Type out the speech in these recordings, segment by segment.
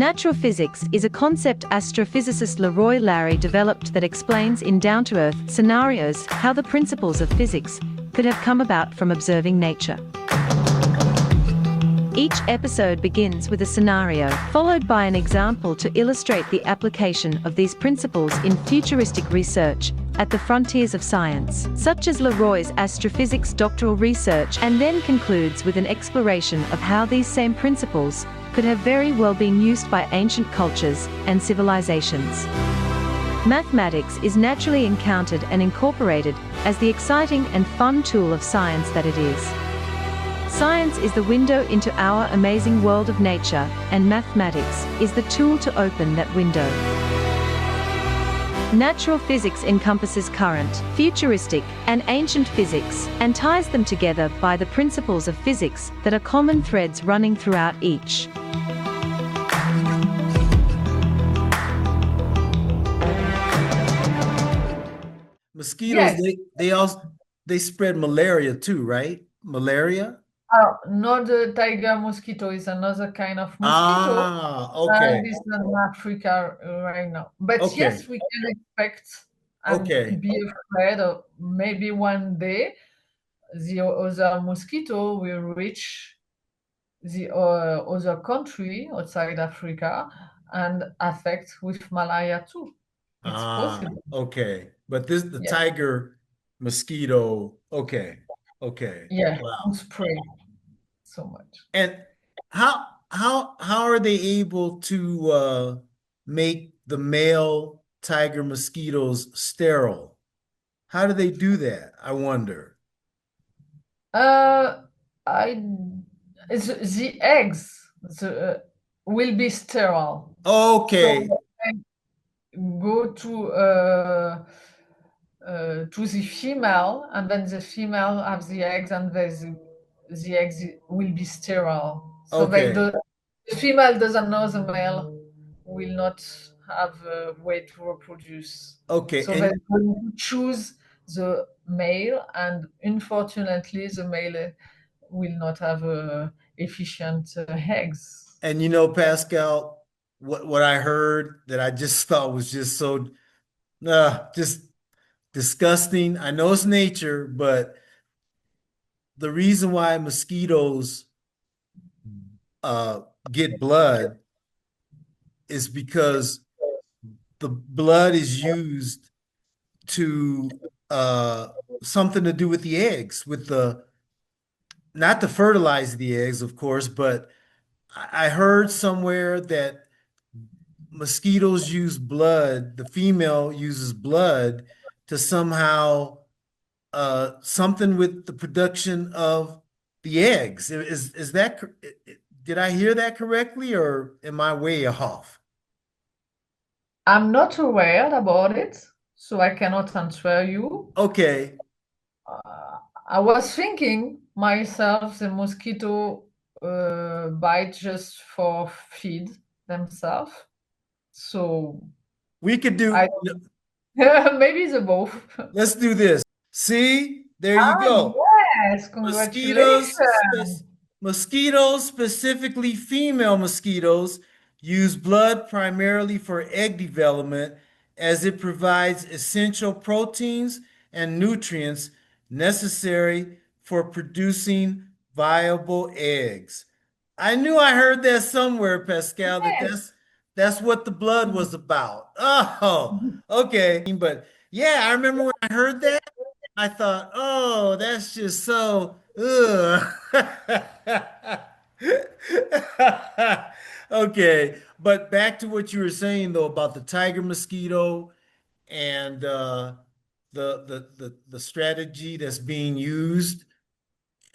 Natural physics is a concept astrophysicist LeRoy developed that explains in down-to-earth scenarios how the principles of physics could have come about from observing nature. Each episode begins with a scenario, followed by an example to illustrate the application of these principles in futuristic research at the frontiers of science, such as LeRoy's astrophysics doctoral research, and then concludes with an exploration of how these same principles could have very well been used by ancient cultures and civilizations. Mathematics is naturally encountered and incorporated as the exciting and fun tool of science that it is. Science is the window into our amazing world of nature, and mathematics is the tool to open that window. Natural physics encompasses current, futuristic, and ancient physics, and ties them together by the principles of physics that are common threads running throughout each. Mosquitoes, Yes. they spread malaria too, right? Malaria? Not the tiger mosquito is another kind of mosquito. Okay. This is in Africa right now. But Okay. yes, we can expect and Okay. be afraid of maybe one day the other mosquito will reach the other country outside Africa and affect with malaria too. It's possible. Okay. But the Yes. tiger mosquito, okay. Yeah, Wow. don't spray so much. And how are they able to make the male tiger mosquitoes sterile? How do they do that? I wonder. It's the eggs will be sterile. Okay. So go to the female, and then the female have the eggs, and the eggs will be sterile. So Okay. the female doesn't know the male will not have a way to reproduce. Okay. So And they're going to choose the male, and unfortunately, the male will not have efficient eggs. And Pascal, what I heard that I just thought was just so just disgusting. I know it's nature, but the reason why mosquitoes get blood is because the blood is used to something to do with the eggs, not to fertilize the eggs, of course, but I heard somewhere that mosquitoes use blood, the female uses blood to somehow something with the production of the eggs. Is that, did I hear that correctly, or am I way off? I'm not aware about it, so I cannot answer you. Okay. I was thinking myself the mosquito bite just for feed themselves. So We could do, maybe the both. let's do this. See, there you go. Yes, congratulations. Mosquitoes, specifically female mosquitoes, use blood primarily for egg development as it provides essential proteins and nutrients necessary for producing viable eggs. I knew I heard that somewhere, Pascale, Yes. that's what the blood was about. Oh, okay. But yeah, I remember when I heard that, I thought, oh, that's just so, ugh. Okay, but back to what you were saying though about the tiger mosquito and the strategy that's being used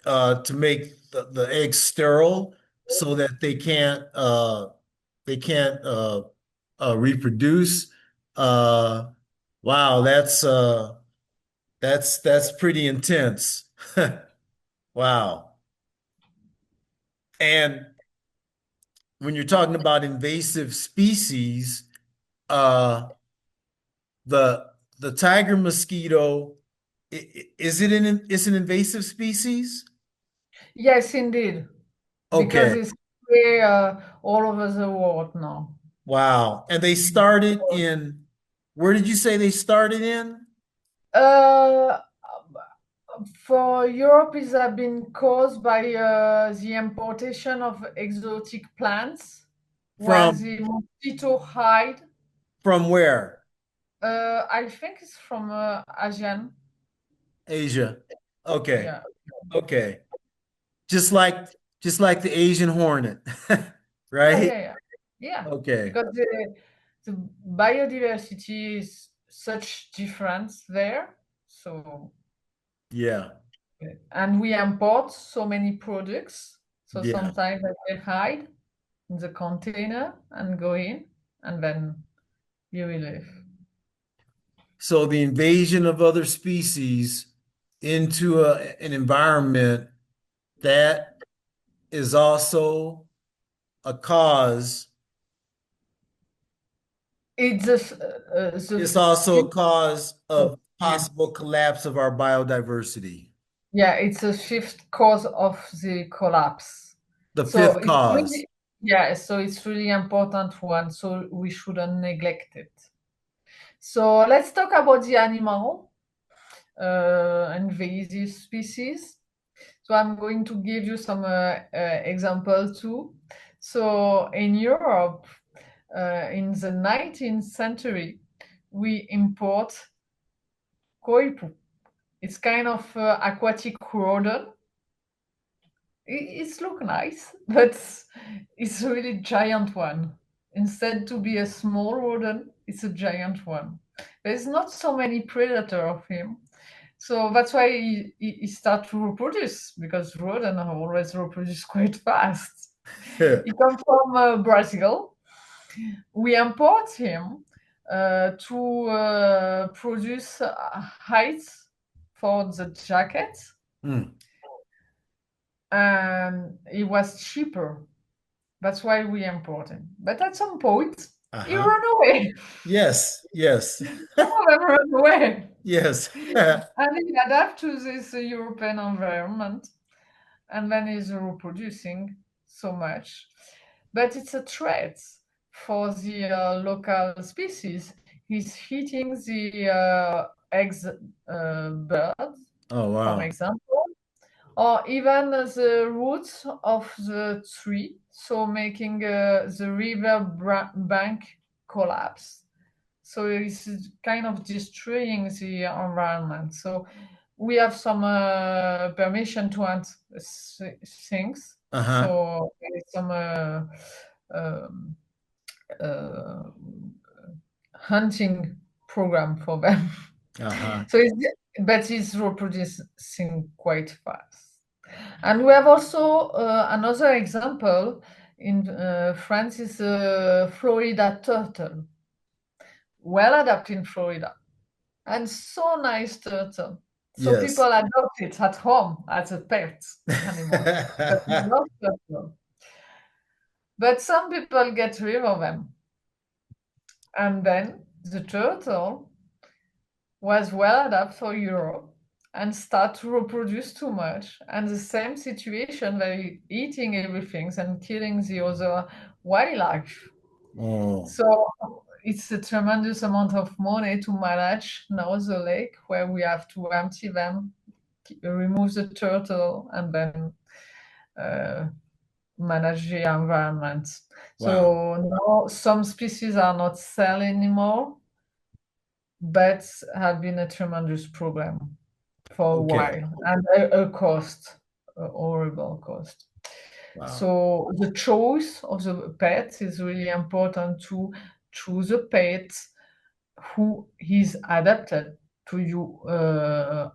to make the eggs sterile so that they can't reproduce. Wow, that's pretty intense. Wow. And when you're talking about invasive species, the tiger mosquito, it's an invasive species? Yes, indeed. Okay. Because it's way all over the world now. Wow. And they started in, where did you say they started in? Uh, for Europe, it has been caused by the importation of exotic plants, while From the mosquito hide, from where? I think it's from Asian. Asia. Okay. Yeah. Okay. Just like just like the Asian hornet, Yeah, right? yeah, yeah. Yeah. Okay. Because the biodiversity is such difference there. So, Yeah. and we import so many products. So Yeah. sometimes they hide in the container and go in, and then you will live. So the invasion of other species into an environment that is also a cause, it's The also a fifth, cause of yeah, possible collapse of our biodiversity. yeah, it's a fifth cause of the collapse. The So fifth it's cause. really, yeah, so it's really important one. So we shouldn't neglect it. So let's talk about the animal, invasive species. So I'm going to give you some example too. So in Europe, in the 19th century, we import koipu. It's kind of aquatic rodent. It's look nice, but it's a really giant one. Instead to be a small rodent, it's a giant one. There's not so many predator of him. So that's why he start to reproduce, because rodents always reproduce quite fast. He comes from Brazil. We import him to produce hides for the jacket, Mm. and it was cheaper. That's why we import him. But at some point, he Uh-huh. ran away. Yes. Yes. Some of them ran away. Yes. And he adapt to this European environment, and then he's reproducing so much. But it's a threat for the local species. He's eating the eggs birds, Oh, for wow. example, or even the roots of the tree, so making the river bank collapse. So it's kind of destroying the environment. So we have some permission to hunt things. Uh-huh. So there is some um, uh, hunting program for them. Uh-huh. So but it's reproducing quite fast. And we have also another example in France is Florida turtle, well adapted in Florida, and so nice turtle. So people Yes. adopt it at home as a pet animal. But we love turtle. But some people get rid of them. And then the turtle was well adapted for Europe and start to reproduce too much. And the same situation, they eating everything and killing the other wildlife. Oh, So it's a tremendous amount of money to manage now the lake, where we have to empty them, remove the turtle, and then manage the environment. wow. So now some species are not sell anymore, but have been a tremendous problem for a Okay. while, and a cost, a horrible cost. Wow. So the choice of the pet is really important, to choose a pet who is adapted to your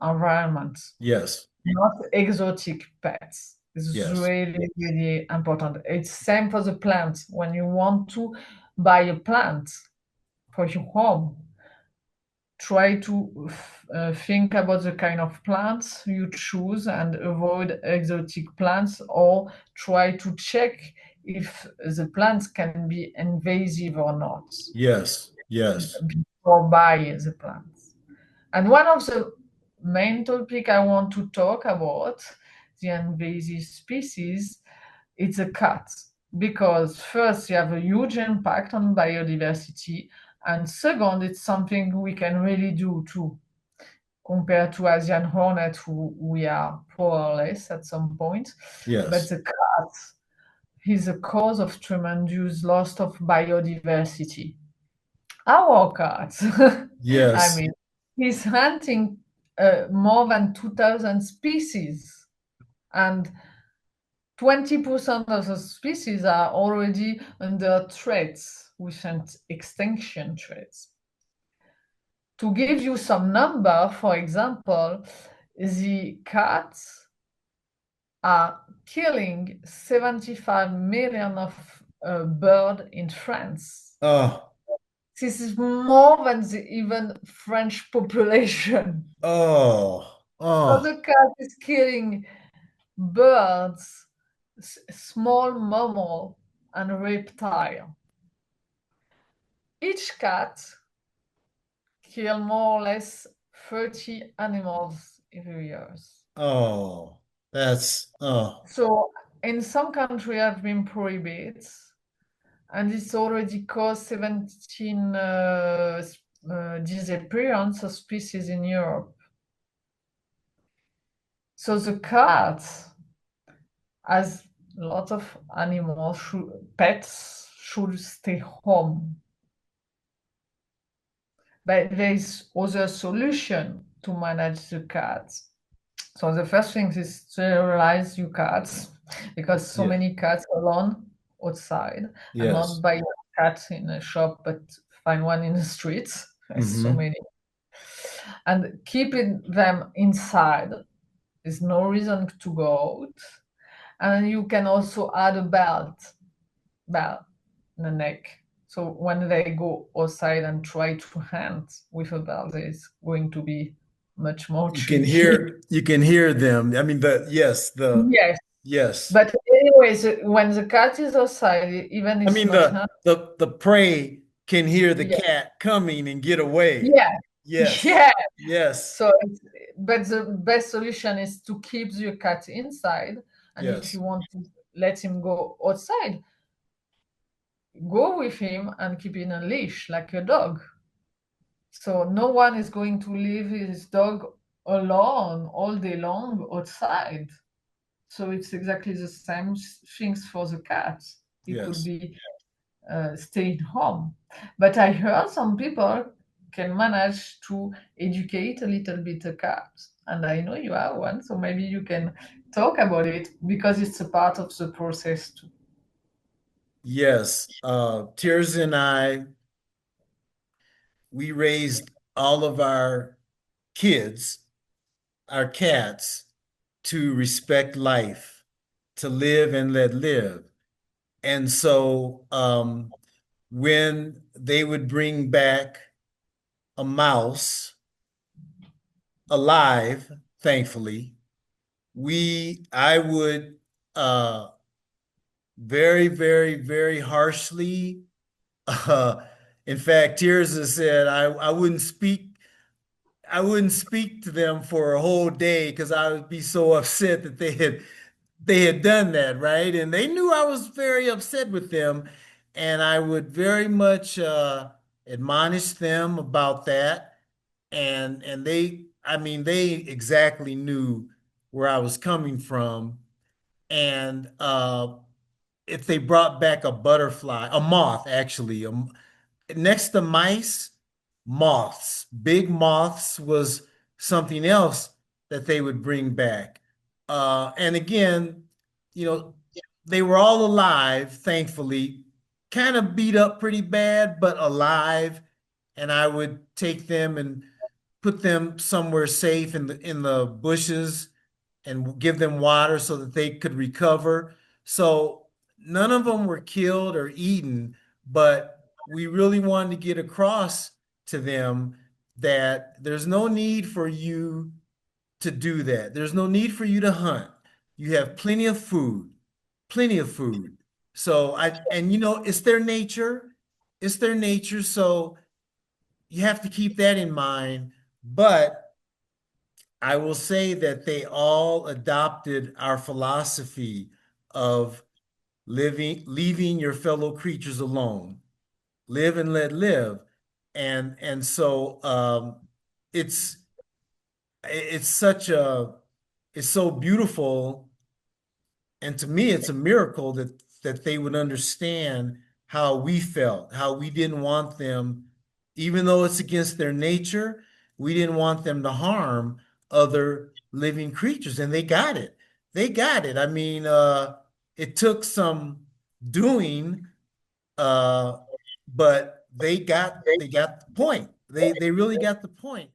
environment, Yes. not exotic pets. It's Yes. really, really important. It's same for the plants. When you want to buy a plant for your home, try to think about the kind of plants you choose and avoid exotic plants, or try to check if the plants can be invasive or not Yes. Yes. before buy the plants. And one of the main topic I want to talk about, the invasive species, it's a cat. because first, you have a huge impact on biodiversity, and second, it's something we can really do too, compared to Asian hornet, who we are powerless at some point. But Yes. the cat is a cause of tremendous loss of biodiversity. Our cat, I Yes. mean, he's hunting more than 2,000 species, and 20% of the species are already under threats, with extinction threats. To give you some number, for example, the cats are killing 75 million of birds in France. Oh, This is more than the even French population. oh, So oh, the cat is killing birds, small mammal, and reptile. Each cat kill more or less 30 animals every year. oh, that's, oh, So in some countries have been prohibited, and it's already caused 17 disappearance of species in Europe. So the cat, as a lot of animals, pets should stay home. But there is other solution to manage the cats. So the first thing is sterilize your cats, because so yeah, many cats alone outside, and not yes. buy a cat in a shop, but find one in the streets. There's so Mm-hmm. many. And keeping them inside, there's no reason to go out. And you can also add a belt in the neck. So when they go outside and try to hunt with a belt, it's going to be much more tricky. You can hear them. I mean, Yes. yes. But anyways, when the cat is outside, even I it's mean, not hunting. the prey can hear the Yeah, cat coming and get away. yeah, Yes. yeah. Yes. So, but the best solution is to keep your cat inside. And if Yes. you want to let him go outside, go with him and keep in a leash like a dog. So no one is going to leave his dog alone all day long outside. So it's exactly the same things for the cat. He could Yes. be staying home. But I heard some people can manage to educate a little bit the cat. And I know you are one, so maybe you can talk about it, because it's a part of the process too. Yes. Tears and I, we raised all of our kids, our cats, to respect life, to live and let live. And so when they would bring back a mouse alive, thankfully, I would uh, very, very, very harshly, uh, in fact, Tears has said I wouldn't speak to them for a whole day because I would be so upset that they had done that, right? And they knew I was very upset with them, and I would very much admonish them about that. And they, I mean, they exactly knew where I was coming from. And if they brought back a butterfly, a moth, actually, next to mice, moths, big moths was something else that they would bring back. And again, you know, they were all alive, thankfully, kind of beat up pretty bad, but alive. And I would take them and put them somewhere safe in the bushes and give them water so that they could recover. So none of them were killed or eaten, but we really wanted to get across to them that there's no need for you to do that. There's no need for you to hunt. You have plenty of food, plenty of food. So and you know, it's their nature. It's their nature. So you have to keep that in mind. But I will say that they all adopted our philosophy of leaving your fellow creatures alone. Live and let live. And so it's it's such a it's so beautiful, and to me it's a miracle that they would understand how we felt, how we didn't want them, even though it's against their nature, we didn't want them to harm other living creatures, and they got it. They got it. I mean, it took some doing, uh, but they got the point. They really got the point.